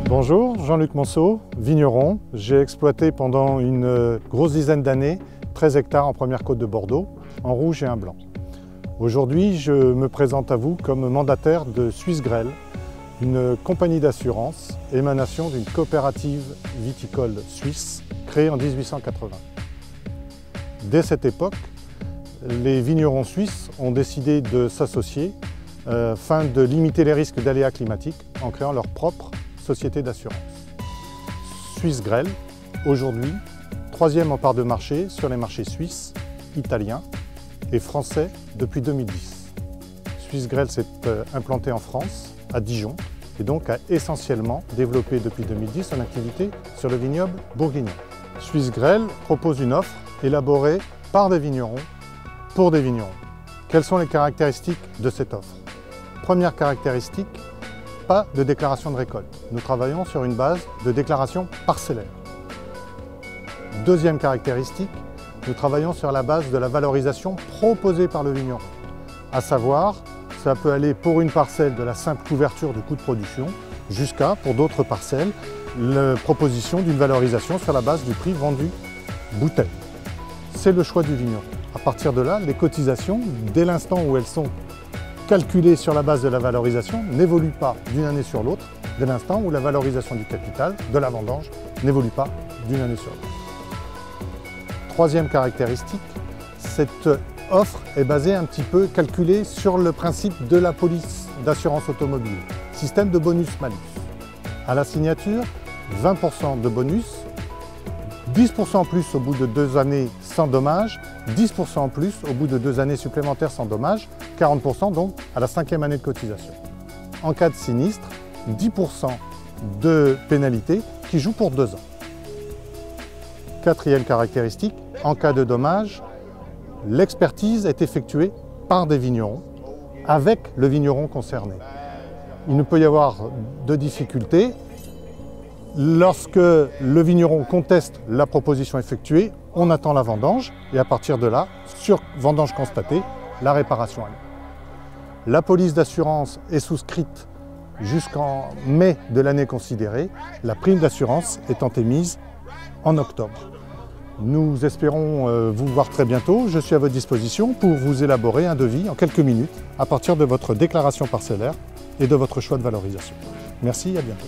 Bonjour, Jean-Luc Monceau, vigneron. J'ai exploité pendant une grosse dizaine d'années 13 hectares en première côte de Bordeaux, en rouge et un blanc. Aujourd'hui, je me présente à vous comme mandataire de Suisse Grell, une compagnie d'assurance, émanation d'une coopérative viticole suisse créée en 1880. Dès cette époque, les vignerons suisses ont décidé de s'associer afin de limiter les risques d'aléas climatiques en créant leur propre société d'assurance. Suisse Grell, aujourd'hui, 3e en part de marché sur les marchés suisses, italiens et français depuis 2010. Suisse Grell s'est implanté en France, à Dijon, et donc a essentiellement développé depuis 2010 son activité sur le vignoble bourguignon. Suisse Grell propose une offre élaborée par des vignerons pour des vignerons. Quelles sont les caractéristiques de cette offre? Première caractéristique, pas de déclaration de récolte. Nous travaillons sur une base de déclaration parcellaire. Deuxième caractéristique, nous travaillons sur la base de la valorisation proposée par le vigneron. À savoir, ça peut aller pour une parcelle de la simple couverture du coût de production jusqu'à, pour d'autres parcelles, la proposition d'une valorisation sur la base du prix vendu bouteille. C'est le choix du vigneron. À partir de là, les cotisations, dès l'instant où elles sont calculées sur la base de la valorisation, n'évoluent pas d'une année sur l'autre, dès l'instant où la valorisation du capital, de la vendange, n'évolue pas d'une année sur l'autre. Troisième caractéristique, cette offre est basée un petit peu calculée sur le principe de la police d'assurance automobile, système de bonus-malus. À la signature, 20% de bonus, 10% en plus au bout de 2 années sans dommage, 10% en plus au bout de 2 années supplémentaires sans dommage, 40% donc à la 5e année de cotisation. En cas de sinistre, 10% de pénalité qui joue pour 2 ans. Quatrième caractéristique, en cas de dommage, l'expertise est effectuée par des vignerons avec le vigneron concerné. Il ne peut y avoir de difficulté. Lorsque le vigneron conteste la proposition effectuée, on attend la vendange et à partir de là, sur vendange constatée, la réparation a lieu. La police d'assurance est souscrite jusqu'en mai de l'année considérée, la prime d'assurance étant émise en octobre. Nous espérons vous voir très bientôt. Je suis à votre disposition pour vous élaborer un devis en quelques minutes à partir de votre déclaration parcellaire et de votre choix de valorisation. Merci et à bientôt.